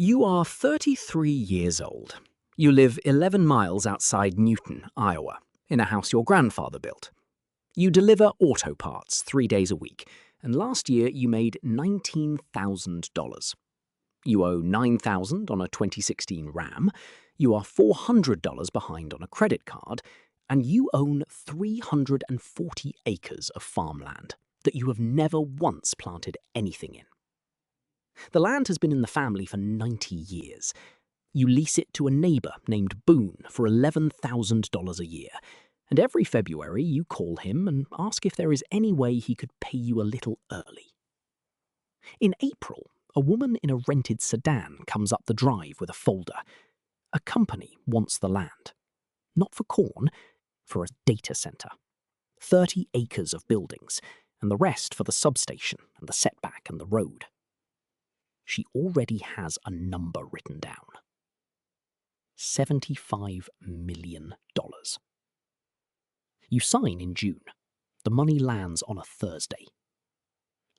You are 33 years old. You live 11 miles outside Newton, Iowa, in a house your grandfather built. You deliver auto parts 3 days a week, and last year you made $19,000. You owe $9,000 on a 2016 Ram, you are $400 behind on a credit card, and you own 340 acres of farmland that you have never once planted anything in. The land has been in the family for 90 years. You lease it to a neighbour named Boone for $11,000 a year, and every February you call him and ask if there is any way he could pay you a little early. In April, a woman in a rented sedan comes up the drive with a folder. A company wants the land. Not for corn, for a data centre. 30 acres of buildings, and the rest for the substation and the setback and the road. She already has a number written down. $75 million. You sign in June. The money lands on a Thursday.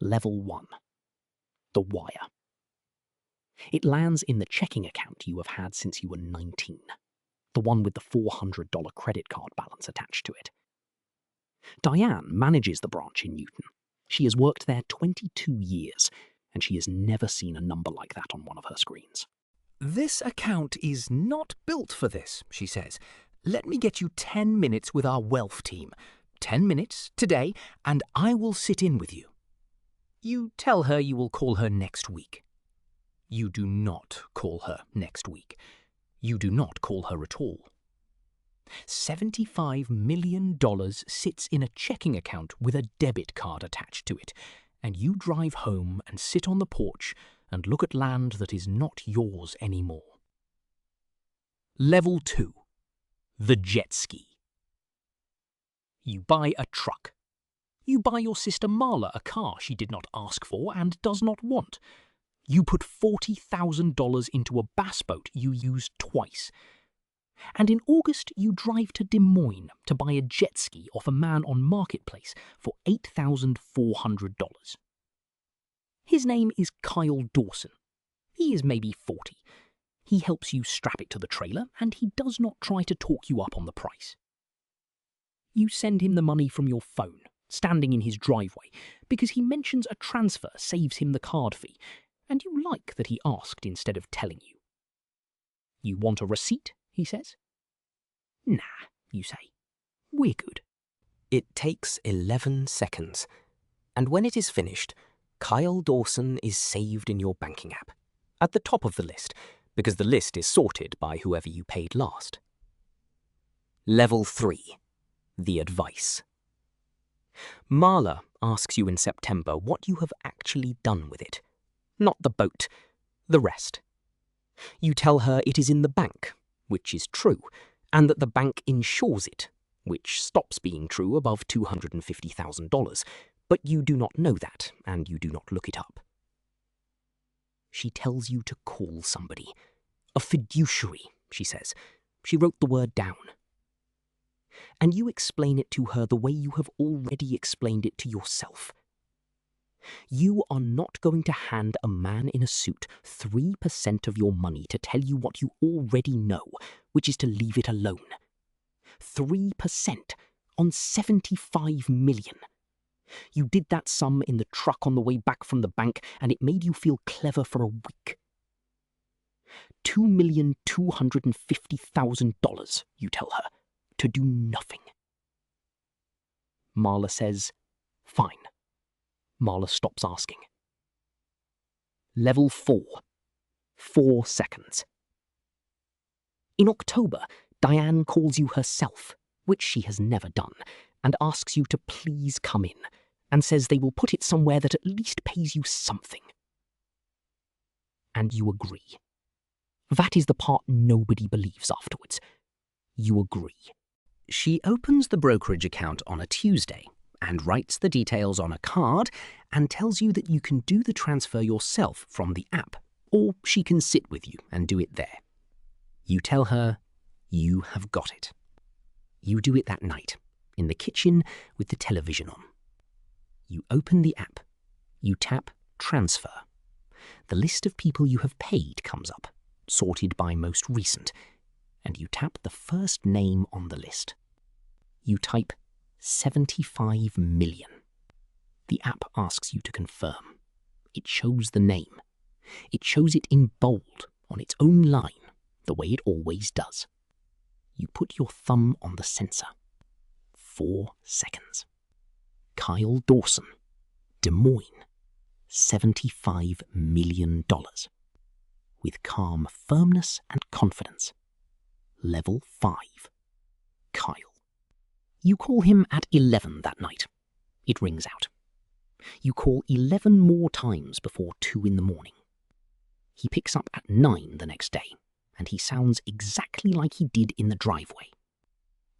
Level 1. The wire. It lands in the checking account you have had since you were 19. The one with the $400 credit card balance attached to it. Diane manages the branch in Newton. She has worked there 22 years, and she has never seen a number like that on one of her screens. "This account is not built for this," she says. "Let me get you 10 minutes with our wealth team. 10 minutes, today, and I will sit in with you." You tell her you will call her next week. You do not call her next week. You do not call her at all. $75 million sits in a checking account with a debit card attached to it, and you drive home and sit on the porch and look at land that is not yours anymore. Level 2. The jet ski. You buy a truck. You buy your sister Marla a car she did not ask for and does not want. You put $40,000 into a bass boat you used twice. And in August you drive to Des Moines to buy a jet ski off a man on Marketplace for $8,400. His name is Kyle Dawson. He is maybe 40. He helps you strap it to the trailer, and he does not try to talk you up on the price. You send him the money from your phone, standing in his driveway, because he mentions a transfer saves him the card fee, and you like that he asked instead of telling you. You want a receipt, he says. Nah, you say. We're good. It takes 11 seconds, and when it is finished, Kyle Dawson is saved in your banking app, at the top of the list, because the list is sorted by whoever you paid last. Level 3. The advice. Marla asks you in September what you have actually done with it. Not the boat, the rest. You tell her it is in the bank, which is true, and that the bank insures it, which stops being true above $250,000, but you do not know that, and you do not look it up. She tells you to call somebody. A fiduciary, she says. She wrote the word down. And you explain it to her the way you have already explained it to yourself. You are not going to hand a man in a suit 3% of your money to tell you what you already know, which is to leave it alone. 3% on $75 million. You did that sum in the truck on the way back from the bank, and it made you feel clever for a week. $2,250,000, you tell her, to do nothing. Marla says, fine. Marla stops asking. Level 4. 4 seconds. In October, Diane calls you herself, which she has never done, and asks you to please come in, and says they will put it somewhere that at least pays you something. And you agree. That is the part nobody believes afterwards. You agree. She opens the brokerage account on a Tuesday and writes the details on a card and tells you that you can do the transfer yourself from the app, or she can sit with you and do it there. You tell her you have got it. You do it that night, in the kitchen with the television on. You open the app. You tap transfer. the list of people you have paid comes up, sorted by most recent, and you tap the first name on the list. You type 75 million. The app asks you to confirm. It shows the name. It shows it in bold on its own line, the way it always does. You put your thumb on the sensor. 4 seconds. Kyle Dawson, Des Moines, $75 million. With calm firmness and confidence. Level 5. Kyle. You call him at 11 that night. It rings out. You call 11 more times before 2 in the morning. He picks up at 9 the next day, and he sounds exactly like he did in the driveway.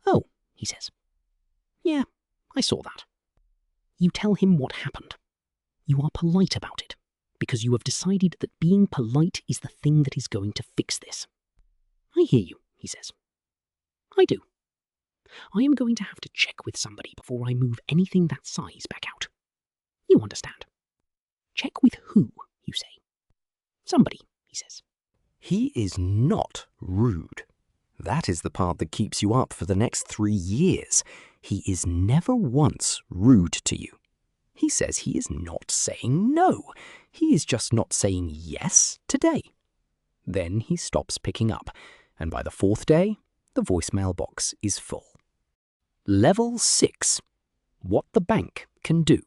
"Oh," he says. "Yeah, I saw that." You tell him what happened. You are polite about it, because you have decided that being polite is the thing that is going to fix this. "I hear you," he says. "I do. I am going to have to check with somebody before I move anything that size back out. You understand." "Check with who?" you say. "Somebody," he says. He is not rude. That is the part that keeps you up for the next 3 years. He is never once rude to you. He says he is not saying no. He is just not saying yes today. Then he stops picking up, and by the 4th day, the voicemail box is full. Level 6. What the bank can do.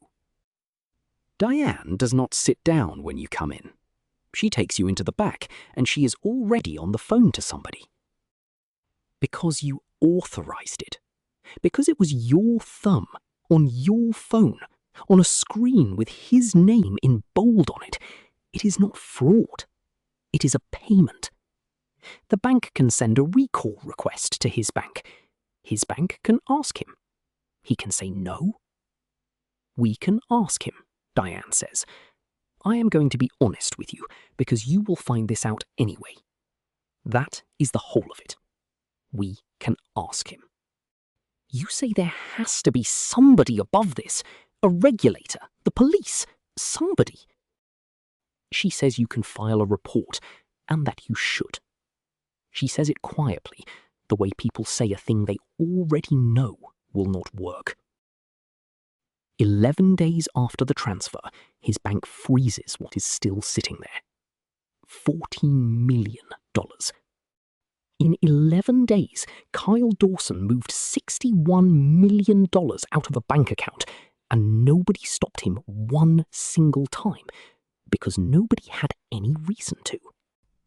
Diane does not sit down when you come in. She takes you into the back, and she is already on the phone to somebody. Because you authorized it. Because it was your thumb, on your phone, on a screen with his name in bold on it. It is not fraud. It is a payment. The bank can send a recall request to his bank. His bank can ask him. He can say no. We can ask him, Diane says. I am going to be honest with you, because you will find this out anyway. That is the whole of it. We can ask him. You say there has to be somebody above this, a regulator, the police, somebody. She says you can file a report, and that you should. She says it quietly, the way people say a thing they already know will not work. 11 days after the transfer, his bank freezes what is still sitting there. $14 million. In 11 days, Kyle Dawson moved $61 million out of a bank account, and nobody stopped him one single time, because nobody had any reason to.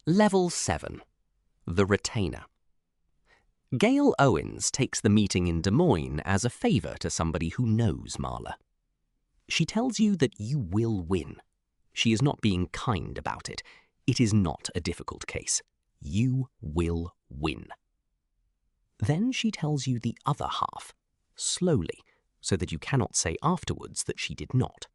Level 7. The Retainer. Gail Owens takes the meeting in Des Moines as a favor to somebody who knows Marla. She tells you that you will win. She is not being kind about it. It is not a difficult case. You will win. Then she tells you the other half, slowly, so that you cannot say afterwards that she did not.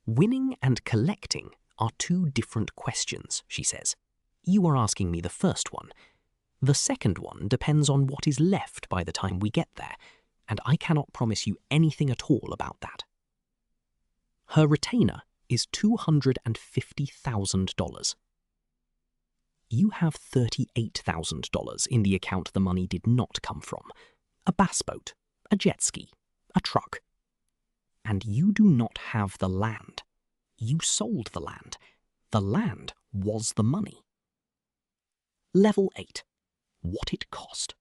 Winning and collecting are 2 different questions, she says. You are asking me the first one. The second one depends on what is left by the time we get there, and I cannot promise you anything at all about that. Her retainer is $250,000. You have $38,000 in the account the money did not come from. A bass boat, a jet ski, a truck. And you do not have the land. You sold the land. The land was the money. Level 8. What it cost.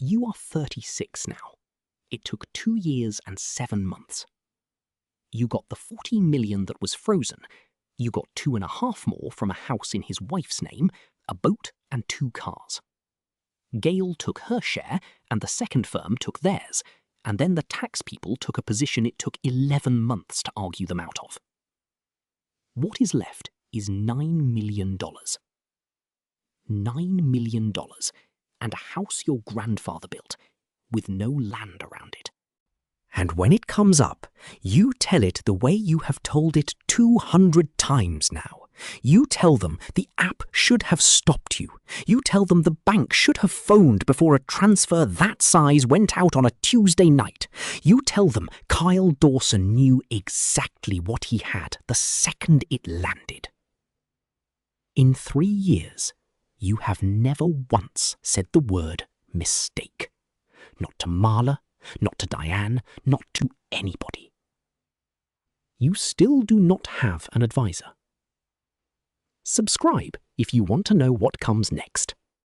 You are 36 now. It took 2 years and 7 months. You got the $40 million that was frozen. You got 2.5 more from a house in his wife's name, a boat, and 2 cars. Gail took her share, and the second firm took theirs, and then the tax people took a position it took 11 months to argue them out of. What is left is $9 million. $9 million, and a house your grandfather built, with no land around it. And when it comes up, you tell it the way you have told it 200 times now. You tell them the app should have stopped you. You tell them the bank should have phoned before a transfer that size went out on a Tuesday night. You tell them Kyle Dawson knew exactly what he had the second it landed. In 3 years, you have never once said the word mistake. Not to Marla, not to Diane, not to anybody. You still do not have an advisor. Subscribe if you want to know what comes next.